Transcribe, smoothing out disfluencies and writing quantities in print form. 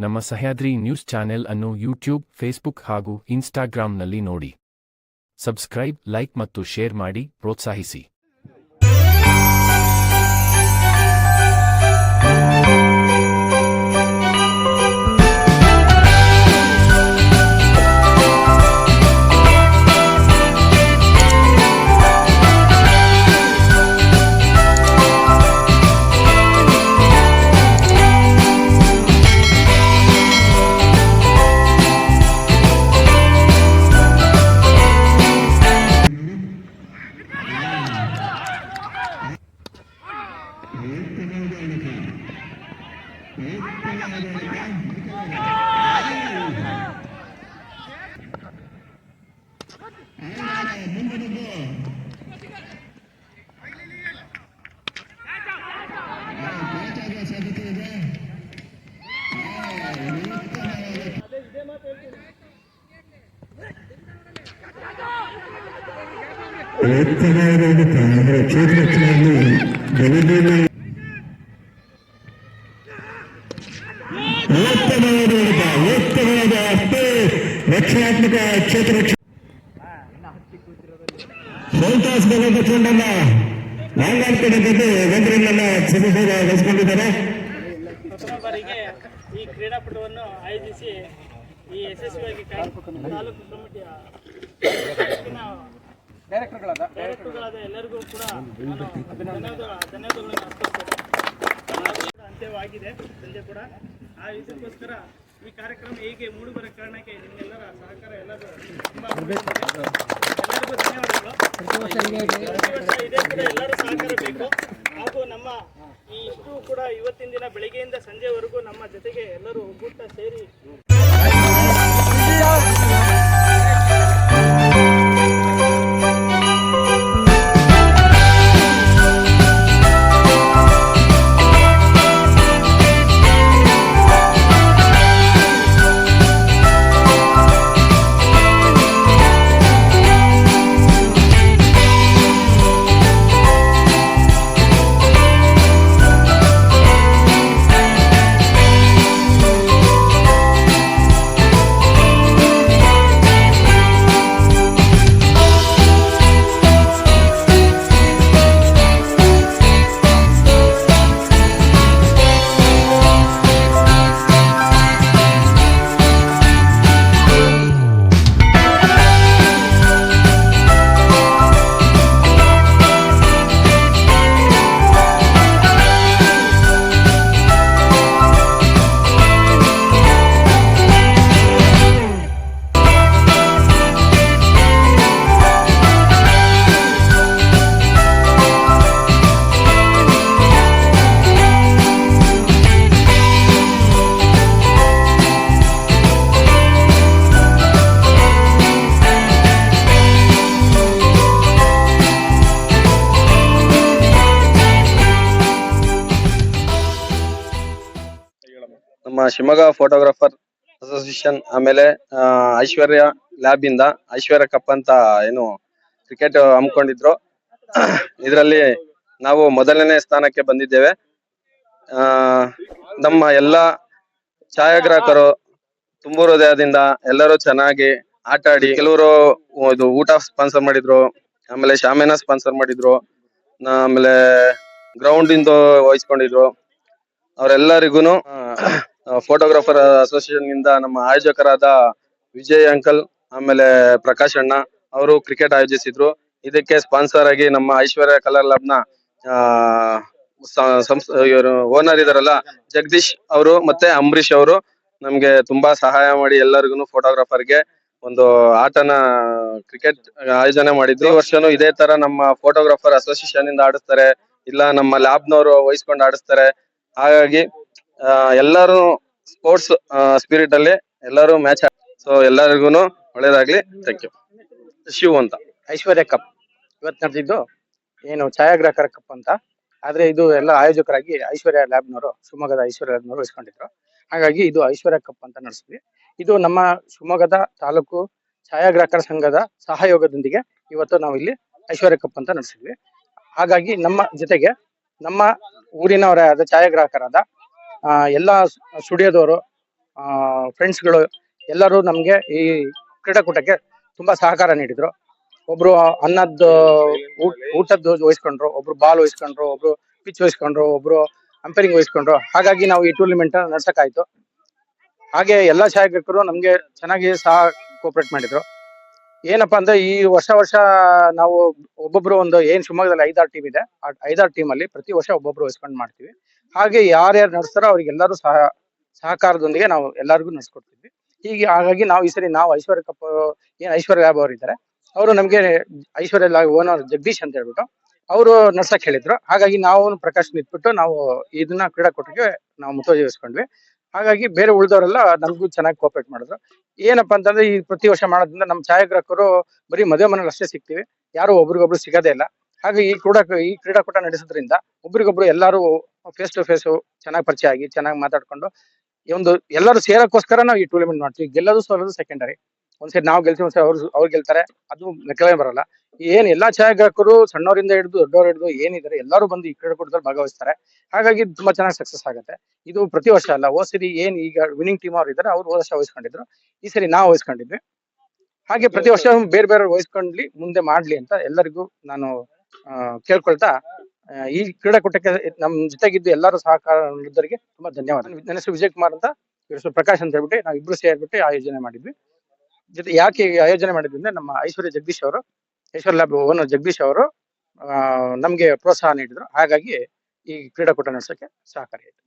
ನಮ್ಮ Sahyadri news channel ಅನ್ನು YouTube, Facebook ಹಾಗೂ ಇನ್ಸ್ಟಾಗ್ರಾಂನಲ್ಲಿ ನೋಡಿ. ಸಬ್ಸ್ಕ್ರೈಬ್, ಲೈಕ್ ಮತ್ತು ಶೇರ್ ಮಾಡಿ ಪ್ರೋತ್ಸಾಹಿಸಿ. ರಕ್ಷಣಾತ್ಮಕ ಕ್ಷೇತ್ರ ಸೋಲ್ಟಾಸ್ ಬಗೆಗೊಂಡಲ್ಲ ನಾಲ್ಕಾಲ್ಕಡೆದ್ದು ರಂಗರನ್ನೆಲ್ಲ ಸದಸ್ಯರಾಗಿದ್ದಾರೆ. ಪ್ರಥಮ ಬಾರಿಗೆ ಈ ಕ್ರೀಡಾಪಟುವನ್ನು ಆಯೋಜಿಸಿ ಈ ಯಶಸ್ವಿಯಾಗಿ ತಾಲೂಕು ಕಮಿಟಿಯ ಡೈರೆಕ್ಟರ್ಗಳಾದ ಎಲ್ಲರಿಗೂ ಕೂಡ ಧನ್ಯವಾದಗಳನ್ನು ಅರ್ಪಿಸ್ತೇನೆ. ಅಂತ್ಯವಾಗಿದೆ ಸಂಜೆ ಕೂಡ. ಆ ವಿಷಯಕ್ಕೋಸ್ಕರ ಈ ಕಾರ್ಯಕ್ರಮ ಹೇಗೆ ಮೂಡಿಬರೋ ಕಾರಣಕ್ಕೆ ನಿಮ್ಮೆಲ್ಲರ ಸಹಕಾರ ಎಲ್ಲರೂ ತುಂಬ ಎಲ್ಲರಿಗೂ ಧನ್ಯವಾದಗಳು. ಪ್ರತಿ ವರ್ಷ ಇದೇ ಕೂಡ ಎಲ್ಲರೂ ಸಹಕಾರ ಬೇಕು. ಹಾಗೂ ನಮ್ಮ ಈ ಇಷ್ಟು ಕೂಡ ಇವತ್ತಿನ ದಿನ ಬೆಳಗ್ಗೆಯಿಂದ ಸಂಜೆವರೆಗೂ ನಮ್ಮ ಜೊತೆಗೆ ಎಲ್ಲರೂ ಒಗ್ಗೂಟ ಸೇರಿ ನಮ್ಮ ಶಿವಮೊಗ್ಗ ಫೋಟೋಗ್ರಾಫರ್ ಅಸೋಸಿಯೇಷನ್, ಆಮೇಲೆ ಐಶ್ವರ್ಯ ಲ್ಯಾಬ್ ಇಂದ ಐಶ್ವರ್ಯ ಕಪ್ ಅಂತ ಏನು ಕ್ರಿಕೆಟ್ ಹಮ್ಮಿಕೊಂಡಿದ್ರು. ಇದರಲ್ಲಿ ನಾವು ಮೊದಲನೇ ಸ್ಥಾನಕ್ಕೆ ಬಂದಿದ್ದೇವೆ. ನಮ್ಮ ಎಲ್ಲ ಛಾಯಾಗ್ರಾಹಕರು ತುಂಬ ಹೃದಯದಿಂದ ಎಲ್ಲರೂ ಚೆನ್ನಾಗಿ ಆಟ ಆಡಿ, ಕೆಲವರು ಇದು ಊಟ ಸ್ಪಾನ್ಸರ್ ಮಾಡಿದ್ರು, ಆಮೇಲೆ ಶಾಮಿಯಾನ ಸ್ಪಾನ್ಸರ್ ಮಾಡಿದ್ರು, ಆಮೇಲೆ ಗ್ರೌಂಡ್ ಇಂದ ವಹಿಸ್ಕೊಂಡಿದ್ರು. ಅವರೆಲ್ಲರಿಗೂ ಫೋಟೋಗ್ರಾಫರ್ ಅಸೋಸಿಯೇಷನ್ ಇಂದ ನಮ್ಮ ಆಯೋಜಕರಾದ ವಿಜಯ್ ಅಂಕಲ್ ಆಮೇಲೆ ಪ್ರಕಾಶ್ ಅಣ್ಣ ಅವರು ಕ್ರಿಕೆಟ್ ಆಯೋಜಿಸಿದ್ರು. ಇದಕ್ಕೆ ಸ್ಪಾನ್ಸರ್ ಆಗಿ ನಮ್ಮ ಐಶ್ವರ್ಯ ಕಲರ್ ಲ್ಯಾಬ್ ನ ಓನರ್ ಇದಾರಲ್ಲ ಜಗದೀಶ್ ಅವರು ಮತ್ತೆ ಅಂಬರೀಶ್ ಅವರು ನಮ್ಗೆ ತುಂಬಾ ಸಹಾಯ ಮಾಡಿ ಎಲ್ಲರಿಗೂ ಫೋಟೋಗ್ರಾಫರ್ಗೆ ಒಂದು ಆಟನ ಕ್ರಿಕೆಟ್ ಆಯೋಜನೆ ಮಾಡಿದ್ರು. ಈ ವರ್ಷನೂ ಇದೇ ತರ ನಮ್ಮ ಫೋಟೋಗ್ರಾಫರ್ ಅಸೋಸಿಯೇಷನ್ ಇಂದ ಆಡಿಸ್ತಾರೆ, ಇಲ್ಲ ನಮ್ಮ ಲ್ಯಾಬ್ನವರು ವಹಿಸ್ಕೊಂಡು ಆಡಿಸ್ತಾರೆ. ಹಾಗಾಗಿ ಎಲ್ಲರೂ ಸ್ಪೋರ್ಟ್ಸ್ ಸ್ಪಿರಿಟ್ ಅಲ್ಲಿ ಎಲ್ಲರೂ ಮ್ಯಾಚ್. ಸೊ ಎಲ್ಲರಿಗೂ ಒಳ್ಳೇದಾಗ್ಲಿ. Thank you. ಶಿವ್ ಅಂತ. ಐಶ್ವರ್ಯ ಕಪ್ ಇವತ್ತು ನಡೆದಿದ್ದು ಏನು ಛಾಯಾಗ್ರಾಹಕರ ಕಪ್ ಅಂತ. ಆದ್ರೆ ಇದು ಎಲ್ಲ ಆಯೋಜಕರಾಗಿ ಐಶ್ವರ್ಯ ಲ್ಯಾಬ್ನವರು, ಶಿವಮೊಗ್ಗದ ಐಶ್ವರ್ಯ ಲ್ಯಾಬ್ನವರು ವಹಿಸ್ಕೊಂಡಿದ್ರು. ಹಾಗಾಗಿ ಇದು ಐಶ್ವರ್ಯ ಕಪ್ ಅಂತ ನಡೆಸಿದ್ವಿ. ಇದು ನಮ್ಮ ಶಿವಮೊಗ್ಗದ ತಾಲೂಕು ಛಾಯಾಗ್ರಾಹಕರ ಸಂಘದ ಸಹಯೋಗದೊಂದಿಗೆ ಇವತ್ತು ನಾವು ಇಲ್ಲಿ ಐಶ್ವರ್ಯ ಕಪ್ ಅಂತ ನಡೆಸಿದ್ವಿ. ಹಾಗಾಗಿ ನಮ್ಮ ಜೊತೆಗೆ ನಮ್ಮ ಊರಿನವರಾದ ಛಾಯಾಗ್ರಾಹಕರಾದ ಎಲ್ಲಾ ಸ್ಟುಡಿಯೋದವರು ಫ್ರೆಂಡ್ಸ್ಗಳು ಎಲ್ಲರೂ ನಮ್ಗೆ ಈ ಕ್ರೀಡಾಕೂಟಕ್ಕೆ ತುಂಬಾ ಸಹಕಾರ ನೀಡಿದ್ರು. ಒಬ್ರು ಅನ್ನದ್ದು ಊಟದ್ದು ವಹಿಸ್ಕೊಂಡ್ರು, ಒಬ್ರು ಬಾಲ್ ವಹಿಸ್ಕೊಂಡ್ರು, ಒಬ್ರು ಪಿಚ್ ವಹಿಸ್ಕೊಂಡ್ರು, ಒಬ್ರು ಅಂಪೈರಿಂಗ್ ವಹಿಸ್ಕೊಂಡ್ರು. ಹಾಗಾಗಿ ನಾವು ಈ ಟೂರ್ನಿಮೆಂಟ್ ನಡ್ಸಕ್ಕಾಯ್ತು. ಹಾಗೆ ಎಲ್ಲಾ ಛಾಯಾಗ್ರಾಹಕರು ನಮ್ಗೆ ಚೆನ್ನಾಗಿ ಸಹ ಕೋಪರೇಟ್ ಮಾಡಿದ್ರು. ಏನಪ್ಪಾ ಅಂದ್ರೆ ಈ ವರ್ಷ ನಾವು ಒಬ್ಬೊಬ್ರು ಒಂದು ಏನ್ ಶಿವಮೊಗ್ಗದಲ್ಲಿ 5-6 ಟೀಮ್ ಇದೆ, ಆ 5-6 ಟೀಮ್ ಅಲ್ಲಿ ಪ್ರತಿ ವರ್ಷ ಒಬ್ಬೊಬ್ರು ವಹಿಸ್ಕೊಂಡು ಮಾಡ್ತೀವಿ. ಹಾಗೆ ಯಾರ್ಯಾರು ನಡೆಸ್ತಾರೋ ಅವ್ರಿಗೆಲ್ಲರೂ ಸಹಕಾರದೊಂದಿಗೆ ನಾವು ಎಲ್ಲರಿಗೂ ನಡೆಸ್ಕೊಡ್ತಿದ್ವಿ. ಹೀಗೆ ಹಾಗಾಗಿ ನಾವು ಈ ಸರಿ ನಾವು ಐಶ್ವರ್ಯ ಕಪ್ ಏನ್ ಐಶ್ವರ್ಯ ಲ್ಯಾಬ್ ಅವರು ಇದ್ದಾರೆ, ಅವರು ನಮ್ಗೆ ಐಶ್ವರ್ಯ ಲ್ಯಾಬ್ ಓನರ್ ಜಗದೀಶ್ ಅಂತ ಹೇಳ್ಬಿಟ್ಟು ಅವರು ನಡ್ಸಕ್ ಹೇಳಿದ್ರು. ಹಾಗಾಗಿ ನಾವು ಪ್ರಕಾಶ್ ನಿಂತ್ಬಿಟ್ಟು ನಾವು ಇದನ್ನ ಕ್ರೀಡಾಕೂಟಕ್ಕೆ ನಾವು ಮುತುವರ್ಜಿ ವಹಿಸ್ಕೊಂಡ್ವಿ. ಹಾಗಾಗಿ ಬೇರೆ ಉಳಿದವರೆಲ್ಲ ನಮಗೂ ಚೆನ್ನಾಗಿ ಕೋಪರೇಟ್ ಮಾಡಿದ್ರು. ಏನಪ್ಪಾ ಅಂತಂದ್ರೆ ಈ ಪ್ರತಿ ವರ್ಷ ಮಾಡೋದ್ರಿಂದ ನಮ್ಮ ಛಾಯಾಗ್ರಾಹಕರು ಬರೀ ಮದುವೆ ಮನೇಲಿ ಅಷ್ಟೇ ಸಿಗ್ತೀವಿ, ಯಾರು ಒಬ್ರಿಗೊಬ್ರು ಸಿಗೋದೇ ಇಲ್ಲ. ಹಾಗೆ ಈ ಕ್ರೀಡಾಕೂಟ ನಡೆಸೋದ್ರಿಂದ ಒಬ್ರಿಗೊಬ್ರು ಎಲ್ಲಾರು ಫೇಸ್ ಟು ಫೇಸ್ ಚೆನ್ನಾಗಿ ಪರಿಚಯ ಆಗಿ ಚೆನ್ನಾಗಿ ಮಾತಾಡ್ಕೊಂಡು ಒಂದು ಎಲ್ಲರೂ ಸೇರಕ್ಕೋಸ್ಕರ ನಾವು ಈ ಟೂರ್ನಿಮೆಂಟ್ ಮಾಡ್ತೀವಿ. ಗೆಲ್ಲೋದು ಸೋಲೋದು ಸೆಕೆಂಡರಿ. ಒಂದ್ಸರಿ ನಾವು ಗೆಲ್ತೀವಿ, ಒಂದ್ಸರಿ ಅವ್ರು ಗೆಲ್ತಾರೆ, ಅದು ಲೆಕ್ಕವೇ ಬರಲ್ಲ. ಏನ್ ಎಲ್ಲಾ ಛಾಯಾಗ್ರಾಹಕರು ಸಣ್ಣವರಿಂದ ಹಿಡಿದು ದೊಡ್ಡವರು ಹಿಡಿದು ಏನಿದ್ದಾರೆ ಎಲ್ಲರೂ ಬಂದು ಈ ಕ್ರೀಡಾಕೂಟದಲ್ಲಿ ಭಾಗವಹಿಸ್ತಾರೆ. ಹಾಗಾಗಿ ತುಂಬಾ ಚೆನ್ನಾಗಿ ಸಕ್ಸಸ್ ಆಗುತ್ತೆ. ಇದು ಪ್ರತಿ ವರ್ಷ ಅಲ್ಲ, ಹೋದ್ ಸರಿ ಏನ್ ಈಗ ವಿನ್ನಿಂಗ್ ಟೀಮ್ ಅವ್ರು ಇದ್ದಾರೆ ಅವ್ರು ಹೋದ ವರ್ಷ ವಹಿಸ್ಕೊಂಡಿದ್ರು, ಈ ಸರಿ ನಾವು ವಹಿಸ್ಕೊಂಡಿದ್ವಿ. ಹಾಗೆ ಪ್ರತಿ ವರ್ಷ ಬೇರೆ ಬೇರೆ ವಹಿಸ್ಕೊಂಡ್ಲಿ ಮುಂದೆ ಮಾಡ್ಲಿ ಅಂತ ಎಲ್ಲರಿಗೂ ನಾನು ಕೇಳ್ಕೊಳ್ತಾ ಈ ಕ್ರೀಡಾಕೂಟಕ್ಕೆ ನಮ್ ಜೊತೆಗಿದ್ದು ಎಲ್ಲರೂ ಸಹಕಾರ ನೀಡಿದವರಿಗೆ ತುಂಬಾ ಧನ್ಯವಾದ. ನನ್ನ ಹೆಸರು ವಿಜಯ್ ಕುಮಾರ್ ಅಂತ, ಇವ್ರ ಹೆಸರು ಪ್ರಕಾಶ್ ಅಂತ ಹೇಳ್ಬಿಟ್ಟು ನಾವು ಇಬ್ರು ಸೇರ್ಬಿಟ್ಟು ಆಯೋಜನೆ ಮಾಡಿದ್ವಿ. ಜೊತೆ ಯಾಕೆ ಆಯೋಜನೆ ಮಾಡಿದ್ವಿ ಅಂದ್ರೆ ನಮ್ಮ ಐಶ್ವರ್ಯ ಲ್ಯಾಬ್ ಓನರ್ ಜಗದೀಶ್ ಅವರು ನಮ್ಗೆ ಪ್ರೋತ್ಸಾಹ ನೀಡಿದ್ರು. ಹಾಗಾಗಿ ಈ ಕ್ರೀಡಾಕೂಟ ನಡೆಸೋಕೆ ಸಹಕಾರಿ ಆಯ್ತು.